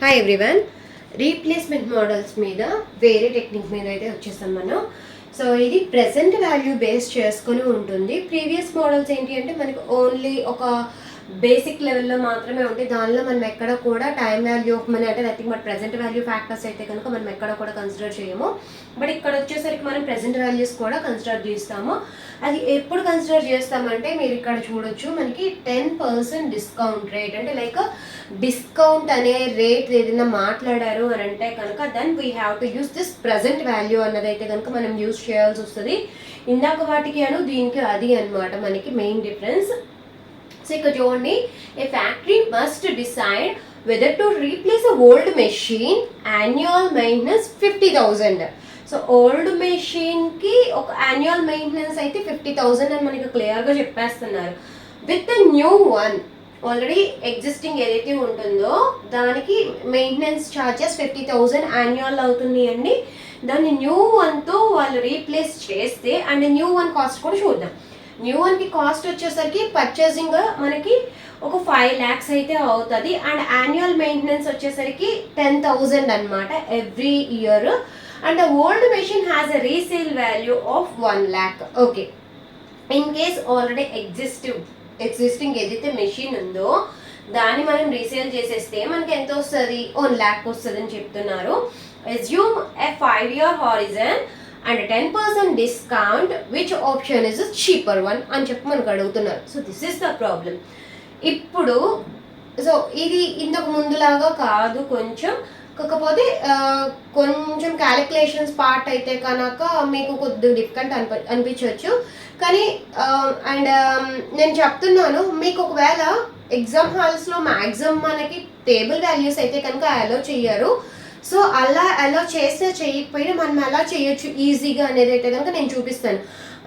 Hi everyone, replacement models మీద వేరే technique మీద అయితే వచ్చేసాం మనం. సో ఇది ప్రెసెంట్ వాల్యూ బేస్ చేసుకొని ఉంటుంది. ప్రీవియస్ మోడల్స్ ఏంటి అంటే మనకి ఓన్లీ ఒక బేసిక్ లెవెల్లో మాత్రమే ఉంటాయి. దానిలో మనం ఎక్కడ కూడా టైం వాల్యూ ఆఫ్ మనీ అంటే nothing but present value factors అయితే కనుక మనం ఎక్కడ కూడా కన్సిడర్ చేయము. బట్ ఇక్కడ వచ్చేసరికి మనం ప్రెసెంట్ వాల్యూస్ కూడా కన్సిడర్ చేస్తాము. అది ఎప్పుడు కన్సిడర్ చేస్తామంటే మీరు ఇక్కడ చూడొచ్చు, మనకి 10% డిస్కౌంట్ రేట్ అంటే లైక్ డిస్కౌంట్ అనే రేట్ ఏదైనా మాట్లాడారు అని అంటే కనుక then we have to use this present value అన్నదైతే కనుక మనం యూస్ చేయాల్సి వస్తుంది. ఇందాక వాటికి దీనికి అది అనమాట మనకి మెయిన్ డిఫరెన్స్. సో ఇక్కడ చూడండి, a factory must decide whether to replace a old machine, annual maintenance 50,000. So old మెషిన్కి ఒక యాన్యువల్ మెయింటెనెన్స్ అయితే 50,000 అని మనకి క్లియర్గా చెప్పేస్తున్నారు. With the new one already existing ఏదైతే ఉంటుందో దానికి మెయింటెనెన్స్ ఛార్జెస్ 50,000 యాన్యువల్ అవుతుంది అండి. దాన్ని న్యూ వన్తో వాళ్ళు రీప్లేస్ చేస్తే అండ్ న్యూ వన్ కాస్ట్ కూడా చూద్దాం. న్యూ వన్కి కాస్ట్ వచ్చేసరికి పర్చేసింగ్ మనకి ఒక 5 lakhs అయితే అవుతుంది అండ్ యాన్యువల్ మెయింటెనెన్స్ వచ్చేసరికి 10,000 అనమాట every year. And old machine has a resale value of 1 lakh. Okay, in case already existing ఏదైతే మెషిన్ ఉందో దాన్ని మనం రీసేల్ చేసేస్తే మనకి ఎంత వస్తుంది? 1 lakh వస్తుంది అని చెప్తున్నారు. Assume a 5-year horizon and 10% discount which option is cheaper one అని చెప్పి మనకు అడుగుతున్నారు. So this is the problem. ఇప్పుడు సో ఇది ఇంతకు ముందులాగా కాదు కొంచెం, కాకపోతే కొంచెం క్యాలిక్యులేషన్స్ పార్ట్ అయితే కనుక మీకు కొద్దిగా డిఫికల్ట్ అనిపించవచ్చు. కానీ అండ్ నేను చెప్తున్నాను, మీకు ఒకవేళ ఎగ్జామ్ హాల్స్లో మ్యాక్సిమం మనకి టేబుల్ వాల్యూస్ అయితే కనుక అలో చెయ్యరు. సో అలా అలా చేస్తే చేయకపోయినా మనం అలా చేయొచ్చు ఈజీగా అనేది అయితే కనుక నేను చూపిస్తాను.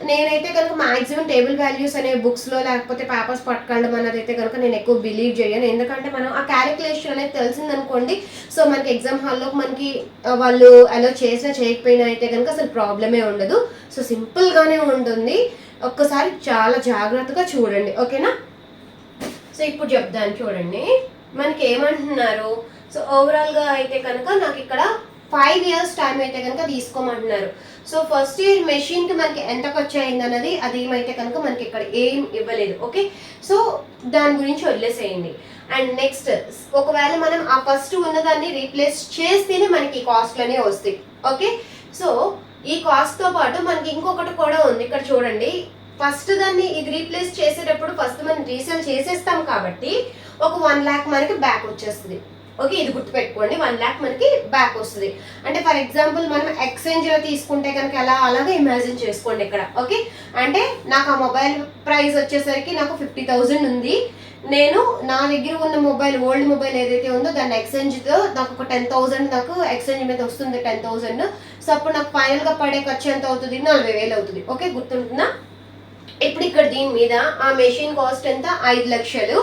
నేనైతే కనుక మ్యాక్సిమం టేబుల్ వాల్యూస్ అనే బుక్స్లో లేకపోతే పేపర్స్ పట్టుకెళ్ళడం అనేది అయితే కనుక నేను ఎక్కువ బిలీవ్ చేయను. ఎందుకంటే మనం ఆ క్యాలిక్యులేషన్ అనేది తెలిసిందనుకోండి, సో మనకి ఎగ్జామ్ హాల్లో మనకి వాళ్ళు అలా చేసినా చేయకపోయినా అయితే కనుక అసలు ప్రాబ్లమే ఉండదు. సో సింపుల్గానే ఉంటుంది. ఒక్కసారి చాలా జాగ్రత్తగా చూడండి, ఓకేనా? సో ఇప్పుడు చెప్తాను చూడండి, మనకి ఏమంటున్నారు. సో ఓవరాల్గా అయితే కనుక నాకు ఇక్కడ 5 years టైం అయితే కనుక తీసుకోమంటున్నారు. సో ఫస్ట్ ఇయర్ మెషిన్కి మనకి ఎంత ఖర్చు అయింది అన్నది అది ఏమైతే కనుక మనకి ఇక్కడ ఏం ఇవ్వలేదు. ఓకే, సో దాని గురించి వదిలేసేయండి. అండ్ నెక్స్ట్ ఒకవేళ మనం ఆ ఫస్ట్ ఉన్నదాన్ని రీప్లేస్ చేస్తేనే మనకి ఈ కాస్ట్లనే వస్తాయి. ఓకే, సో ఈ కాస్ట్తో పాటు మనకి ఇంకొకటి కూడా ఉంది. ఇక్కడ చూడండి, ఫస్ట్ దాన్ని ఇది రీప్లేస్ చేసేటప్పుడు ఫస్ట్ మనం రీసేల్ చేసేస్తాం కాబట్టి ఒక 1 lakh మనకి బ్యాక్ వచ్చేస్తుంది. ఓకే, ఇది గుర్తుపెట్టుకోండి, 1 lakh మనకి బ్యాక్ వస్తుంది. అంటే ఫర్ ఎగ్జాంపుల్ మనం ఎక్స్చేంజ్లో తీసుకుంటే కనుక అలాగే ఇమాజిన్ చేసుకోండి ఇక్కడ. ఓకే, అంటే నాకు ఆ మొబైల్ ప్రైస్ వచ్చేసరికి నాకు 50,000 ఉంది. నేను నా దగ్గర ఉన్న మొబైల్ ఓల్డ్ మొబైల్ ఏదైతే ఉందో దాన్ని ఎక్స్చేంజ్తో నాకు ఒక 10,000 నాకు ఎక్స్చేంజ్ మీద వస్తుంది 10,000. సో అప్పుడు నాకు ఫైనల్గా పడే ఖర్చు ఎంత అవుతుంది? 40,000 అవుతుంది. ఓకే, గుర్తుంటుందా? ఇప్పుడు ఇక్కడ దీని మీద ఆ మెషిన్ కాస్ట్ ఎంత? 5 లక్షలు.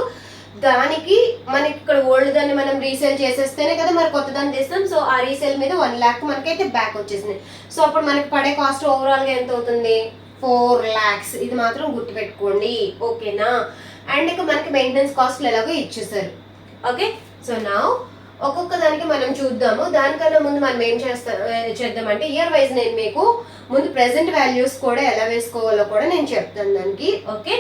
దానికి మనకి ఇక్కడ ఓల్డ్ దాన్ని మనం రీసేల్ చేసేస్తేనే కదా మరి కొత్త దాన్ని తీస్తాం. సో ఆ రీసేల్ మీద 1 lakh మనకైతే బ్యాక్ వచ్చేసింది. సో అప్పుడు మనకి పడే కాస్ట్ ఓవరాల్గా ఎంత అవుతుంది? 4 lakhs. ఇది మాత్రం గుర్తుపెట్టుకోండి, ఓకేనా? అండ్ ఇక మనకి మెయింటెనెన్స్ కాస్ట్లు ఎలాగో ఇచ్చేసారు. ఓకే, సో నా ఒక్కొక్క దానికి మనం చూద్దాము. దానికన్నా ముందు మనం ఏం చేద్దామంటే ఇయర్ వైజ్ నేను మీకు ముందు ప్రెసెంట్ వాల్యూస్ కూడా ఎలా వేసుకోవాలో కూడా నేను చెప్తాను దానికి. ఓకే,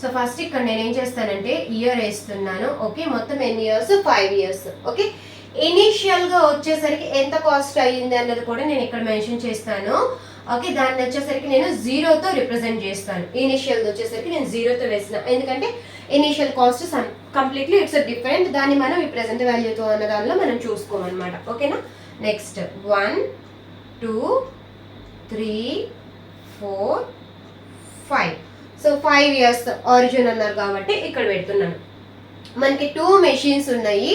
సో ఫస్ట్ ఇక్కడ నేను ఏం చేస్తానంటే ఇయర్ వేస్తున్నాను. ఓకే, మొత్తం ఎన్ని ఇయర్స్? 5 years. ఓకే, ఇనీషియల్గా వచ్చేసరికి ఎంత కాస్ట్ అయ్యింది అన్నది కూడా నేను ఇక్కడ మెన్షన్ చేస్తాను. ఓకే, దాన్ని వచ్చేసరికి నేను 0తో రిప్రజెంట్ చేస్తాను. ఇనీషియల్ వచ్చేసరికి నేను 0తో వేసిన, ఎందుకంటే initial cost completely it's different. దాన్ని మనం ఈ ప్రెసెంట్ వాల్యూతో అన్న దానిలో మనం చూసుకోమన్నమాట. ఓకేనా? నెక్స్ట్ 1 2 3 4 5. సో 5 years ఆరిజిన్ అన్నారు కాబట్టి ఇక్కడ పెడుతున్నాను. మనకి 2 machines ఉన్నాయి.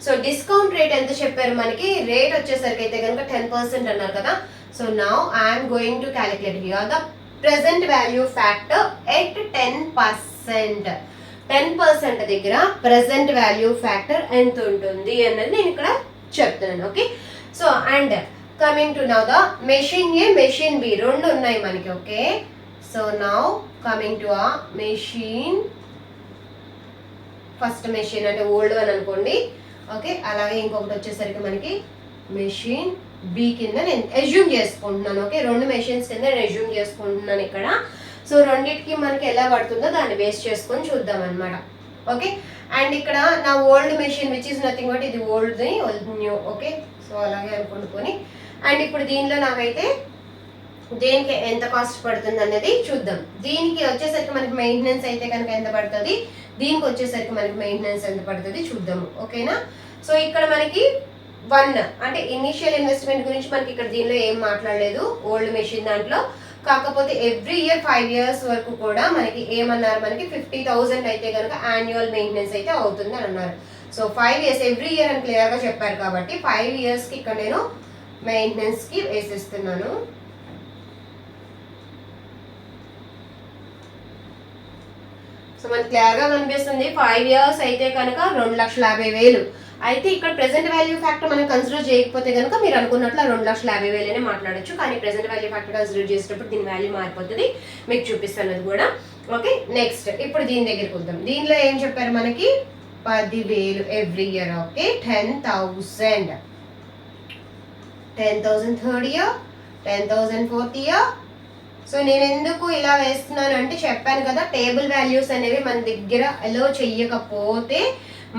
సో డిస్కౌంట్ రేట్ ఎంత చెప్పారు మనకి? రేట్ వచ్చేసరికి అయితే కనుక 10% అన్నారు కదా. So now I'm going to calculate here the present value factor at 10%. 10% దగ్గర ప్రెసెంట్ వాల్యూ ఫ్యాక్టర్ ఎంత ఉంటుంది అన్నది నేను ఇక్కడ చెప్తున్నాను. Okay, so and coming to now the machine A machine B రెండు ఉన్నాయి మనకి. Okay, so now coming to ఆ మెషిన్, ఫస్ట్ మెషిన్ అంటే ఓల్డ్ వన్ అనుకోండి. ఓకే, అలాగే ఇంకొకటి వచ్చేసరికి మనకి మెషిన్ బి కింద నేను అజ్యూమ్ చేసుకుంటున్నాను. ఓకే, 2 మెషిన్స్ కింద నేను అజ్యూమ్ చేసుకుంటున్నాను ఇక్కడ. సో రెండింటికి మనకి ఎలా పడుతుందో దాన్ని బేస్ చేసుకొని చూద్దాం అనమాట. ఓకే, అండ్ ఇక్కడ నా old machine which is nothing but ఇది ఓల్డ్ది న్యూ. ఓకే, సో అలాగే అనుకుంటుకొని అండ్ ఇప్పుడు దీనిలో నాకైతే దేనికి ఎంత కాస్ట్ పడుతుంది అన్నది చూద్దాం. దీనికి వచ్చేసరికి మనకి మెయింటెనెన్స్ అయితే కనుక ఎంత పడుతుంది, దీనికి వచ్చేసరికి మనకి మెయింటెనెన్స్ ఎంత పడుతుంది చూద్దాము. ఓకేనా, సో ఇక్కడ మనకి 1 అంటే ఇనిషియల్ ఇన్వెస్ట్మెంట్ గురించి మనకి ఇక్కడ దీనిలో ఏం మాట్లాడలేదు ఓల్డ్ మెషిన్ దాంట్లో. కాకపోతే ఎవ్రీ ఇయర్ 5 years వరకు కూడా మనకి ఏమన్నారు, మనకి 50,000 అయితే కనుక యాన్యువల్ మెయింటెనెన్స్ అయితే అవుతుంది అని అన్నారు. సో 5 years ఎవ్రీ ఇయర్ అని క్లియర్గా చెప్పారు కాబట్టి 5 yearsకి ఇక్కడ నేను మెయింటెనెన్స్కి వేసిస్తున్నాను. సో మనకి క్లియర్గా కనిపిస్తుంది 5 years అయితే కనుక 2,50,000. అయితే ఇక్కడ ప్రెసెంట్ వాల్యూ ఫ్యాక్టర్ మనం కన్సిడర్ చేయకపోతే కనుక మీరు అనుకున్నట్లు 2,50,000 మాట్లాడచ్చు. కానీ ప్రెసెంట్ వాల్యూ ఫ్యాక్టర్ కన్సిడర్ చేసేటప్పుడు దీని వాల్యూ మారిపోతుంది, మీకు చూపిస్తాను అది కూడా. ఓకే, నెక్స్ట్ ఇప్పుడు దీని దగ్గరికి వద్దాం. దీనిలో ఏం చెప్పారు, మనకి 10,000 every year. Okay, 10,000 third year, 10,000 fourth year. So నేను ఎందుకు ఇలా వేస్తున్నాను అంటే చెప్పాను కదా, టేబుల్ వాల్యూస్ అనేవి మన దగ్గర అలో చెయ్యకపోతే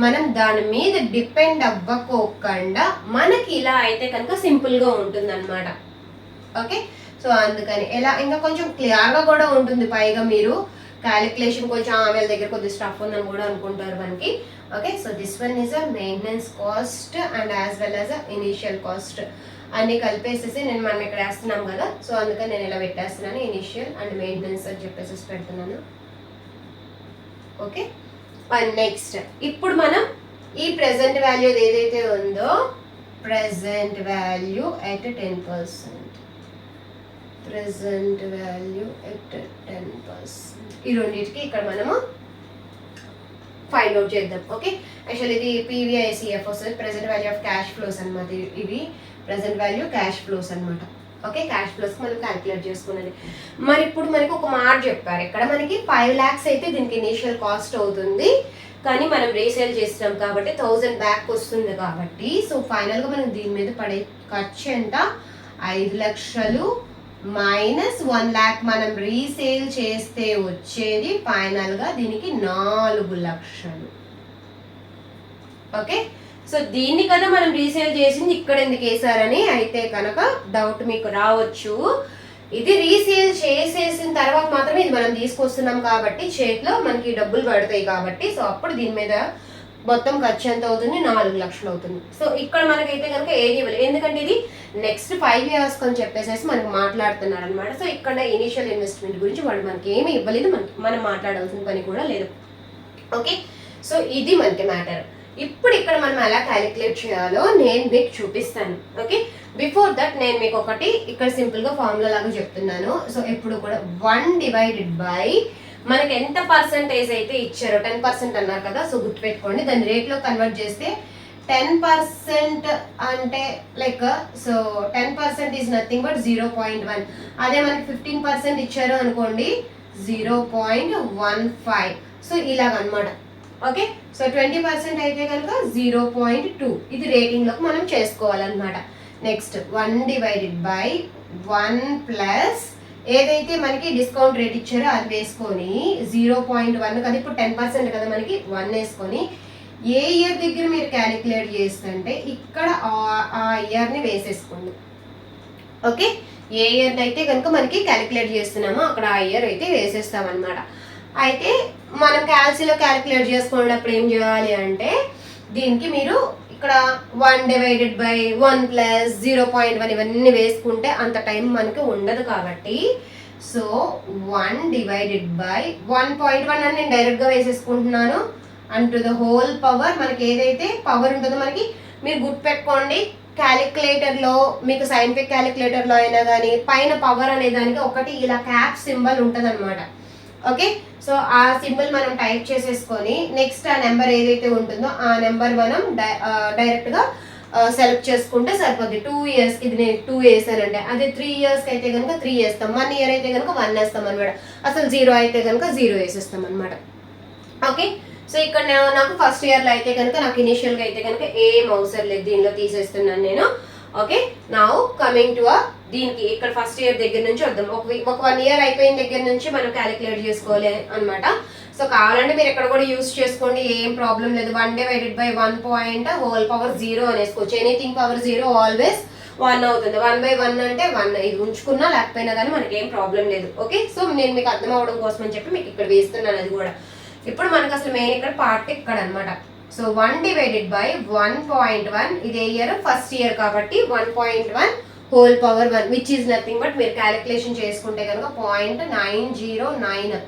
మనం దాని మీద డిపెండ్ అవ్వకోకుండా మనకి ఇలా అయితే కనుక సింపుల్గా ఉంటుంది అనమాట. ఓకే, సో అందుకని ఎలా ఇంకా కొంచెం క్లియర్గా కూడా ఉంటుంది. పైగా మీరు క్యాలిక్యులేషన్ కొంచెం వీళ్ళ దగ్గర కొద్ది స్టఫ్ ఉందని కూడా అనుకుంటారు మనకి. Okay, so this one is a maintenance cost and as well as a initial cost అన్ని కలిపేసేసి మనం ఇక్కడ వేస్తున్నాం కదా. సో అందుకని నేను ఇలా పెట్టేస్తున్నాను, ఇనిషియల్ అండ్ మెయింటెనెన్స్ అని చెప్పేసి పెడుతున్నాను. ఓకే, అండ్ నెక్స్ట్ ఇప్పుడు మనం ఈ ప్రెసెంట్ వాల్యూ ఏదైతే ఉందో present value at 10%, present value at 10%, ఈ రెండింటికి ఇక్కడ మనము ఫైండ్ అవుట్ చేద్దాం. ఓకే, యాక్చువల్లీ ఇది పీవీఐసిఎఫ్ వస్తుంది, present value of cash flows అనమాట. ఇవి ప్రెసెంట్ వాల్యూ క్యాష్ ఫ్లోస్ అనమాట. ఓకే, క్యాష్ ఫ్లోస్కి మనం క్యాలిక్యులేట్ చేసుకున్నది. మరి ఇప్పుడు మనకి ఒక మాట చెప్పారు ఇక్కడ, మనకి 5 lakhs అయితే దీనికి ఇనిషియల్ కాస్ట్ అవుతుంది. కానీ మనం రీసేల్ చేస్తున్నాం కాబట్టి 1,000 బ్యాక్ వస్తుంది కాబట్టి, సో ఫైనల్గా మనం దీని మీద పడే ఖర్చు ఎంత, 5 లక్షలు మైనస్ 1 lakh మనం రీసేల్ చేస్తే వచ్చేది ఫైనల్గా దీనికి 4 లక్షలు. ఓకే, సో దీన్ని కదా మనం రీసేల్ చేసింది, ఇక్కడ ఎందుకు వేసారని అయితే కనుక డౌట్ మీకు రావచ్చు. ఇది రీసేల్ చేసేసిన తర్వాత మాత్రమే ఇది మనం తీసుకొస్తున్నాం కాబట్టి చేతిలో మనకి డబ్బులు పడతాయి కాబట్టి, సో అప్పుడు దీని మీద మొత్తం ఖర్చు ఎంత అవుతుంది, 4 లక్షలు అవుతుంది. సో ఇక్కడ మనకైతే కనుక ఏది ఇవ్వలేదు, ఎందుకంటే ఇది నెక్స్ట్ 5 years అని చెప్పేసి మనకి మాట్లాడుతున్నారు అనమాట. సో ఇక్కడ ఇనిషియల్ ఇన్వెస్ట్మెంట్ గురించి వాళ్ళు మనకి ఏమీ ఇవ్వలేదు, మనం మాట్లాడాల్సిన పని కూడా లేదు. ఓకే, సో ఇది మనకి మ్యాటర్. ఇప్పుడు ఇక్కడ మనం ఎలా క్యాలిక్యులేట్ చేయాలో నేను మీకు చూపిస్తాను. ఓకే, బిఫోర్ దట్ నేను మీకు ఒకటి ఇక్కడ సింపుల్గా ఫార్ములా లాగా చెప్తున్నాను. సో ఎప్పుడు కూడా 1 divided by మనకి ఎంత పర్సెంటేజ్ అయితే ఇచ్చారో 10% అన్నారు కదా. సో గుర్తుపెట్టుకోండి, దాన్ని రేట్లో కన్వర్ట్ చేస్తే 10% అంటే like so 10% is nothing but 0.1. అదే మనకి 15% ఇచ్చారు అనుకోండి 0.15. సో ఇలాగనమాట. ఓకే, సో 20% అయితే కనుక 0.2. ఇది రేటింగ్లోకి మనం చేసుకోవాలన్నమాట. నెక్స్ట్ 1 divided by 1 ప్లస్ ఏదైతే మనకి డిస్కౌంట్ రేట్ ఇచ్చారో అది వేసుకొని 0.1 కదా, ఇప్పుడు 10% కదా మనకి 1 వేసుకొని ఏ ఇయర్ దగ్గర మీరు క్యాలిక్యులేట్ చేస్తుంటే ఇక్కడ ఆ ఇయర్ని వేసేసుకోండి. ఓకే, ఏ ఇయర్ అయితే కనుక మనకి క్యాలిక్యులేట్ చేస్తున్నామో అక్కడ ఆ ఇయర్ అయితే వేసేస్తామన్నమాట. అయితే మనం క్యాల్సీలో క్యాలిక్యులేట్ చేసుకునేటప్పుడు ఏం చేయాలి అంటే దీనికి మీరు ఇక్కడ 1 divided by 1 ప్లస్ 0.1 ఇవన్నీ వేసుకుంటే అంత టైం మనకి ఉండదు కాబట్టి, సో 1 divided by 1.1 అని నేను డైరెక్ట్గా వేసేసుకుంటున్నాను. And to the whole power మనకి ఏదైతే పవర్ ఉంటుందో మనకి మీరు గుర్తుపెట్టుకోండి, క్యాలిక్యులేటర్లో మీకు సైంటిఫిక్ క్యాలిక్యులేటర్లో అయినా కానీ పైన పవర్ అనే దానికి ఒకటి ఇలా క్యాప్ సింబల్ ఉంటుంది అనమాట. ఓకే, సో ఆ సింబల్ మనం టైప్ చేసేసుకొని నెక్స్ట్ ఆ నెంబర్ ఏదైతే ఉంటుందో ఆ నెంబర్ మనం డైరెక్ట్గా సెలెక్ట్ చేసుకుంటే సరిపోద్ది. 2 years ఇది నేను 2 వేసానంటే, అదే 3 years అయితే కనుక 3 వేస్తాం, 1 year అయితే కనుక 1 వేస్తాం అనమాట. అసలు 0 అయితే కనుక 0 వేసేస్తాం అనమాట. ఓకే, సో ఇక్కడ నాకు ఫస్ట్ ఇయర్లో అయితే కనుక నాకు ఇనిషియల్గా అయితే కనుక ఏం అవసరం లేదు, దీనిలో తీసేస్తున్నాను నేను. ఓకే, నా కమింగ్ టు దీనికి ఇక్కడ ఫస్ట్ ఇయర్ దగ్గర నుంచి వద్దాం. ఒక 1 ఇయర్ అయిపోయిన దగ్గర నుంచి మనం క్యాలిక్యులేట్ చేసుకోవాలి అనమాట. సో కావాలంటే మీరు ఎక్కడ కూడా యూస్ చేసుకోండి, ఏం ప్రాబ్లం లేదు. 1/1.0 అనేసుకోవచ్చు. ఎనీథింగ్ పవర్ 0 ఆల్వేస్ 1 అవుతుంది. 1/1 అంటే 1, ఇది ఉంచుకున్నా లేకపోయినా కానీ మనకి ఏం ప్రాబ్లం లేదు. ఓకే, సో నేను మీకు అర్థం అవ్వడం కోసం అని చెప్పి మీకు ఇక్కడ వేస్తున్నాను అది కూడా. ఇప్పుడు మనకు అసలు మెయిన్ ఇక్కడ పార్ట్ ఇక్కడ అనమాట. సో 1/1.1 ఇది ఇయర్ ఫస్ట్ ఇయర్ కాబట్టి 1.1 విచ్ ఈజ్ నథింగ్ బట్ మీరు క్యాలిక్యులేషన్ చేసుకుంటే కనుక 0.909.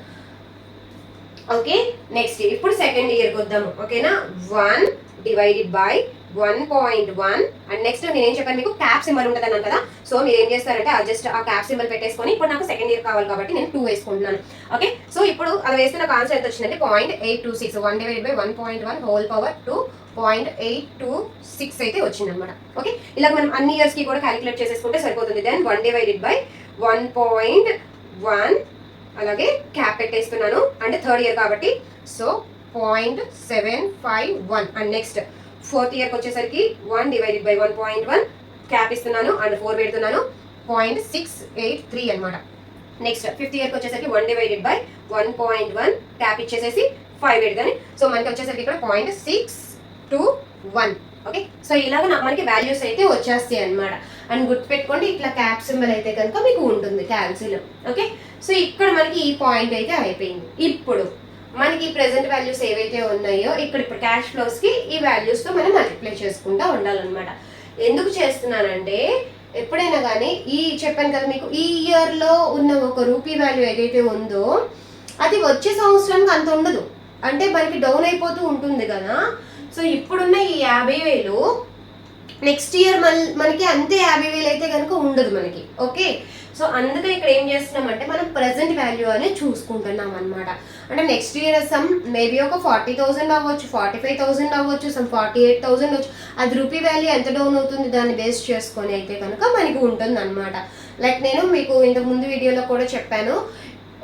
ఓకే, నెక్స్ట్ ఇప్పుడు సెకండ్ ఇయర్కి వద్దాము. ఓకేనా, 1/1.1 అండ్ నెక్స్ట్ నేనేం చెప్పాను మీకు క్యాప్ సింబల్ ఉంటుంది అన్నాను కదా. సో మీరు ఏం చేస్తారంటే జస్ట్ ఆ క్యాప్ సింబల్ పెట్టేసుకొని ఇప్పుడు నాకు సెకండ్ ఇయర్ కావాలి కాబట్టి నేను 2 వేసుకుంటున్నాను. ఓకే, సో ఇప్పుడు అది వేస్తే నాకు ఆన్సర్ ఎంత వచ్చిందంటే 0.826. 1/1.2.826 అయితే వచ్చిందనమాట. ఓకే, ఇలా మనం అన్ని ఇయర్స్కి కూడా క్యాలిక్యులేట్ చేసేసుకుంటే సరిపోతుంది. దెన్ 1/1.1 అలాగే క్యాప్ పెట్టేస్తున్నాను అంటే థర్డ్ ఇయర్ కాబట్టి. సో 0.751 అండ్ నెక్స్ట్ ఫోర్త్ ఇయర్కి వచ్చేసరికి 1/1.1 క్యాప్ ఇస్తున్నాను అండ్ 4 పెడుతున్నాను 0.683 అనమాట. నెక్స్ట్ ఫిఫ్త్ ఇయర్కి వచ్చేసరికి 1/1.1 క్యాప్ ఇచ్చేసేసి 5 పెడతాను. సో మనకి వచ్చేసరికి ఇక్కడ 0.621. ఓకే, సో ఇలాగ మనకి వాల్యూస్ అయితే వచ్చేస్తాయి అనమాట. అండ్ గుర్తుపెట్టుకోండి ఇట్లా క్యాప్ సింబల్ అయితే కనుక మీకు ఉంటుంది క్యాన్సిల్. ఓకే, సో ఇక్కడ మనకి ఈ పాయింట్ అయితే అయిపోయింది. ఇప్పుడు మనకి ప్రెసెంట్ వాల్యూస్ ఏవైతే ఉన్నాయో ఇప్పుడు క్యాష్ ఫ్లోస్కి ఈ వాల్యూస్తో మనం మల్టిప్లై చేసుకుంటూ ఉండాలన్నమాట. ఎందుకు చేస్తున్నానంటే ఎప్పుడైనా కానీ చెప్పాను కదా మీకు, ఈ ఇయర్లో ఉన్న ఒక రూపీ వాల్యూ ఏదైతే ఉందో అది వచ్చే సంవత్సరానికి అంత ఉండదు, అంటే మనకి డౌన్ అయిపోతూ ఉంటుంది కదా. సో ఇప్పుడున్న ఈ 50,000 నెక్స్ట్ ఇయర్ మనకి అంతే 50,000 అయితే కనుక ఉండదు మనకి. ఓకే, సో అందుకని ఇక్కడ ఏం చేస్తున్నామంటే మనం ప్రెసెంట్ వాల్యూ అనేది చూసుకుంటున్నాం అనమాట. అంటే నెక్స్ట్ ఇయర్ సమ్ మేబీ ఒక 40,000 అవ్వచ్చు, 45,000 అవ్వచ్చు, సమ్ 48,000 అవ్వచ్చు. అది రూపీ వాల్యూ ఎంత డౌన్ అవుతుంది దాన్ని బేస్ చేసుకొని అయితే కనుక మనకి ఉంటుంది అనమాట. లైక్ నేను మీకు ఇంతకు ముందు వీడియోలో కూడా చెప్పాను,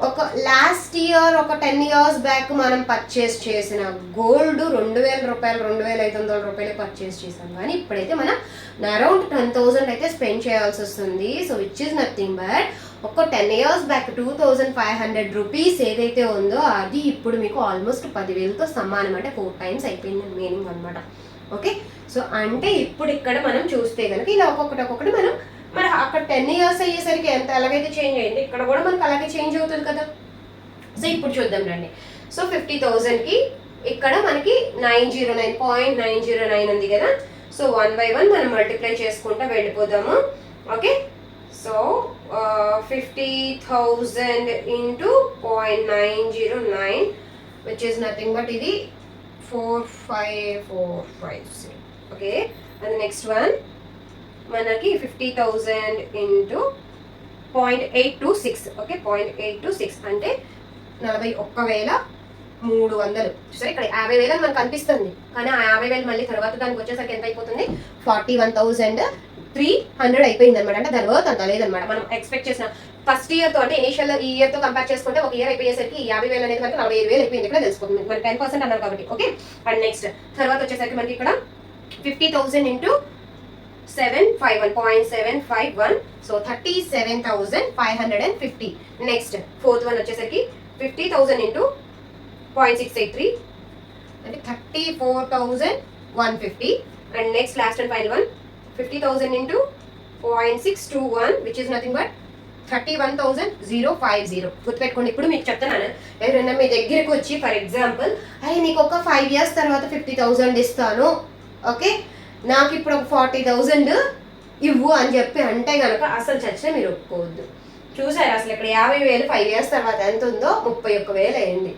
ఒక లాస్ట్ ఇయర్ ఒక 10 years బ్యాక్ మనం పర్చేస్ చేసిన గోల్డ్ 2,000 రూపాయలు 2,500 రూపాయలు పర్చేస్ చేసాం. కానీ ఇప్పుడైతే మనం అరౌండ్ 10,000 అయితే స్పెండ్ చేయాల్సి వస్తుంది. So which is nothing but ఒక 10 years బ్యాక్ 2,500 రూపీస్ ఏదైతే ఉందో అది ఇప్పుడు మీకు ఆల్మోస్ట్ 10,000తో సమానం, అంటే 4 times అయిపోయింది మీనింగ్ అనమాట. ఓకే, సో అంటే ఇప్పుడు ఇక్కడ మనం చూస్తే కనుక ఇలా ఒక్కొక్కటి మనం మరి అక్కడ 10 years అయ్యేసరికి ఎంత ఎలాగైతే చేంజ్ అయింది ఇక్కడ కూడా మనకు అలాగే చేంజ్ అవుతుంది కదా. సో ఇప్పుడు చూద్దాం రండి. సో 50,000కి ఇక్కడ మనకి 909 ఉంది కదా. సో 1/1 మనం మల్టిప్లై చేసుకుంటూ వెళ్ళిపోదాము. Okay, so 50,000 into 0.909 which is nothing but ఇది 45450. ఓకే, అండ్ నెక్స్ట్ వన్ మనకి 50,000 into 0.826. ఓకే, 0.826 అంటే 41,300. చూసారు ఇక్కడ 50,000 మనకు కనిపిస్తుంది, కానీ ఆ 50,000 మళ్ళీ తర్వాత దానికి వచ్చేసరికి ఎంత అయిపోతుంది 41,300 అయిపోయింది అనమాట. అంటే దాని వర్త్ అంత లేదనమాట. మనం ఎక్స్పెక్ట్ చేసిన ఫస్ట్ ఇయర్తో అంటే ఇనిషియల్ ఈ ఇయర్తో కంపేర్ చేసుకుంటే ఒక ఇయర్ అయిపోయేసరికి 50,000 అనేది మనకి 45,000 అయిపోయింది. ఇక్కడ తెలిసిపోతుంది మనకి 10% అన్నారు కాబట్టి. ఓకే, అండ్ నెక్స్ట్ తర్వాత వచ్చేసరికి మనకి ఇక్కడ 50,000 into 751.751. So 37,550. Next fourth one వచ్చేసరికి 50,000 into 0.683 అంటే 34,150. And next last and final one 50,000 into 0.621 which is nothing but 31,050. గుర్తుపెట్టుకోండి. ఇప్పుడు మీకు చెప్తున్నాను, ఎవరైనా మీ దగ్గరికి వచ్చి ఫర్ ఎగ్జాంపుల్ అరే నీకు ఒక 5 years తర్వాత 50,000 ఇస్తాను, ఓకే నాకు ఇప్పుడు ఒక 40,000 ఇవ్వు అని చెప్పి అంటే కనుక అసలు చచ్చిన మీరు ఒప్పుకోవద్దు. చూసారు అసలు ఇక్కడ 50,000 5 years తర్వాత ఎంత ఉందో 31,000 అయింది.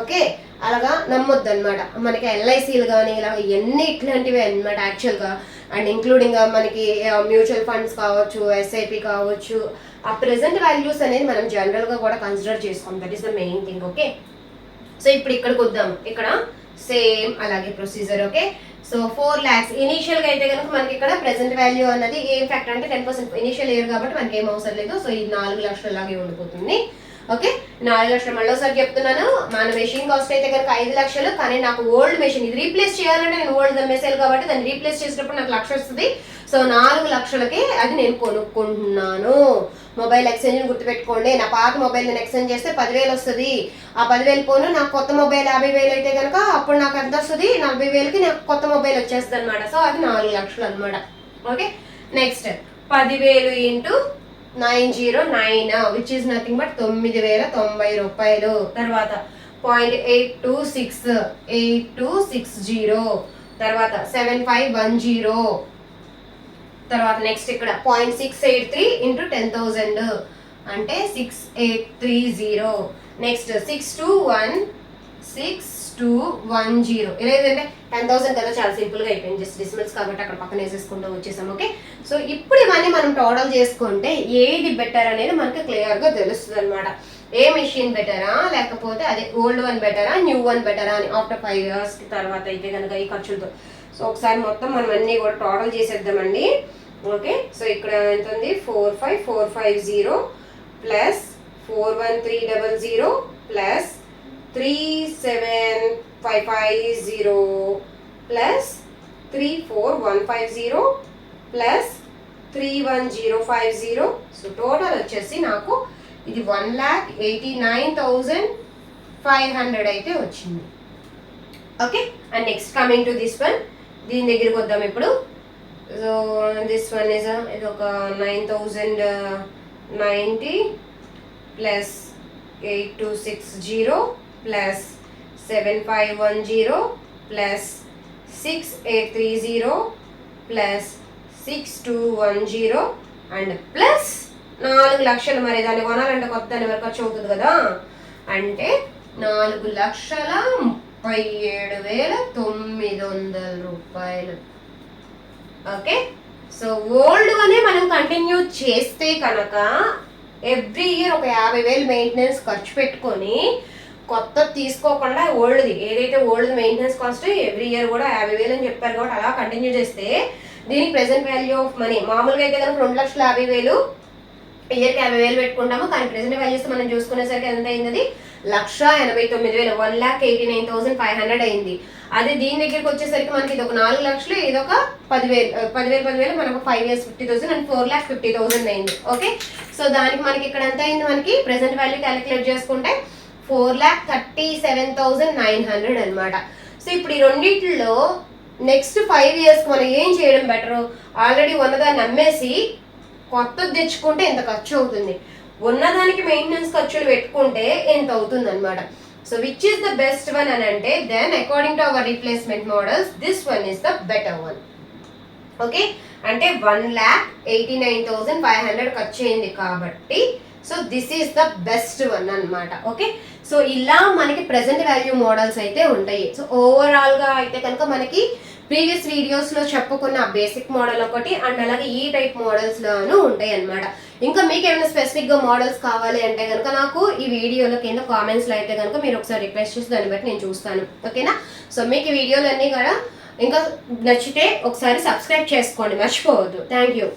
ఓకే, అలాగా నమ్మొద్దు అనమాట. మనకి ఎల్ఐసీలు కానీ ఇలా ఎన్ని ఇట్లాంటివి అనమాట యాక్చువల్గా. అండ్ ఇంక్లూడింగ్ మనకి మ్యూచువల్ ఫండ్స్ కావచ్చు, ఎస్ఐపి కావచ్చు, ఆ ప్రెసెంట్ వాల్యూస్ అనేది మనం జనరల్గా కూడా కన్సిడర్ చేసుకోం. That is the main thing. Okay, so ఇప్పుడు ఇక్కడికి వద్దాం. ఇక్కడ సేమ్ అలాగే ప్రొసీజర్. ఓకే, సో 4 lakhs ఇనీషియల్గా అయితే కనుక మనకి ఇక్కడ ప్రెసెంట్ వాల్యూ అన్నది ఏం ఫ్యాక్టర్ అంటే 10% ఇనీషియల్ ఇయర్ కాబట్టి మనకి ఏం అవసరం లేదు. సో ఇది 4 లక్షల లాగే ఉండిపోతుంది. ఓకే 4 లక్షలు. మళ్ళీ ఒకసారి చెప్తున్నాను, మన మెషిన్ కాస్ట్ అయితే కనుక 5 లక్షలు. కానీ నాకు ఓల్డ్ మెషిన్ ఇది రీప్లేస్ చేయాలంటే నేను ఓల్డ్ అమ్మేసేయాలి కాబట్టి దాన్ని రీప్లేస్ చేసినప్పుడు నాకు 1 లక్ష వస్తుంది. సో 4 లక్షలకి అది నేను కొనుక్కుంటున్నాను. మొబైల్ ఎక్స్చేంజ్ గుర్తుపెట్టుకోండి, నా పాత మొబైల్ నేను ఎక్స్చేంజ్ చేస్తే 10,000 వస్తుంది. ఆ 10,000 పోను నాకు కొత్త మొబైల్ 50,000 అయితే కనుక అప్పుడు నాకు ఎంత వస్తుంది, 40,000కి నాకు కొత్త మొబైల్ వచ్చేస్తుంది అనమాట. సో అది 4 లక్షలు అనమాట. Okay, next 10,000 into 909 which is nothing but 9,090 రూపాయలు. తర్వాత 0.8260 తర్వాత 7510. తర్వాత నెక్స్ట్ ఇక్కడ 0.683 ఇంటూ 10,000 అంటే 6830. నెక్స్ట్ 621,6,210. ఇలా ఏదంటే 10,000 కదా, చాలా సింపుల్గా అయిపోయింది, జస్ట్ డిసిమల్స్ కాబట్టి అక్కడ పక్కన వేసేసుకుంటూ వచ్చేసాం. ఓకే, సో ఇప్పుడు ఇవన్నీ మనం టోటల్ చేసుకుంటే ఏది బెటర్ అనేది మనకి క్లియర్గా తెలుస్తుంది అనమాట. ఏ మెషిన్ బెటరా లేకపోతే అదే ఓల్డ్ వన్ బెటరా న్యూ వన్ బెటరా అని ఆఫ్టర్ 5 years తర్వాత అయితే కనుక ఈ ఖర్చులతో. సో ఒకసారి మొత్తం మనం అన్నీ కూడా టోటల్ చేసేద్దామండి. ఓకే, సో ఇక్కడ ఎంత ఉంది, 45,450 plus 41,300 plus 37,550 plus 34,150 plus 31,050. So total వచ్చేసి నాకు ఇది 1,89,500 అయితే వచ్చింది. Okay, and next coming to this one, దీని దగ్గరికి వద్దాం ఇప్పుడు. సో దిస్ వన్ ఇస్ ఇది ఒక 9,090 plus 8260 plus 7510 plus 6830 plus 6210 and plus 4 లక్షలు. మరి దాన్ని కొనాలంటే కొత్త దాని వరకు ఖర్చు అవుతుంది కదా, అంటే 4,37,900 రూపాయలు. ఓకే, సో ఓల్డ్ అనే మనం కంటిన్యూ చేస్తే కనుక ఎవ్రీ ఇయర్ ఒక 50,000 మెయింటెనెన్స్ ఖర్చు పెట్టుకొని కొత్త తీసుకోకుండా ఓల్డ్ది ఏదైతే old maintenance cost every year కూడా 50,000 అని చెప్పారు కాబట్టి అలా కంటిన్యూ చేస్తే దీనికి ప్రెసెంట్ వాల్యూ ఆఫ్ మనీ మామూలుగా అయితే కనుక 2,50,000 ఇయర్కి 50,000 పెట్టుకుంటాము. కానీ ప్రెసెంట్ వాల్యూస్ మనం చూసుకునేసరికి ఎంత అయింది, 1,89,000 1,89,500 అయింది. అదే దీని దగ్గరికి వచ్చేసరికి మనకి ఇది ఒక 4 లక్షలు, ఇది ఒక 10,000 మనకు 5 years 50,000 అండ్ 4,50,000 అయింది. ఓకే, సో దానికి మనకి ఇక్కడ ఎంత అయింది, మనకి ప్రెసెంట్ వాల్యూ క్యాలిక్యులేట్ చేసుకుంటే 4,37,900 అనమాట. సో ఇప్పుడు ఈ రెండింటిలో నెక్స్ట్ 5 years మనం ఏం చేయడం బెటర్, ఆల్రెడీ ఉన్నదాన్ని అమ్మేసి కొత్తది తెచ్చుకుంటే ఎంత ఖర్చు అవుతుంది, ఉన్నదానికి మెయింటెనెన్స్ ఖర్చులు పెట్టుకుంటే ఎంత అవుతుంది అనమాట. So which is the best one అని అంటే then according to our replacement models this one is the better one. Okay, అంటే 1,89,500 ఖర్చు అయింది కాబట్టి so this is the best one అనమాట. ఓకే, సో ఇలా మనకి ప్రెసెంట్ వాల్యూ మోడల్స్ అయితే ఉంటాయి. సో ఓవరాల్గా అయితే కనుక మనకి ప్రీవియస్ వీడియోస్లో చెప్పుకున్న బేసిక్ మోడల్ ఒకటి అండ్ అలాగే ఈ టైప్ మోడల్స్లోనూ ఉంటాయి అనమాట. ఇంకా మీకు ఏమైనా స్పెసిఫిక్గా మోడల్స్ కావాలి అంటే కనుక నాకు ఈ వీడియోలో కింద కామెంట్స్లో అయితే కనుక మీరు ఒకసారి రిక్వెస్ట్ చేసి దాన్ని బట్టి నేను చూస్తాను. ఓకేనా, సో మీకు ఈ వీడియోలన్నీ కూడా ఇంకా నచ్చితే ఒకసారి సబ్స్క్రైబ్ చేసుకోండి, మర్చిపోవద్దు. Thank you.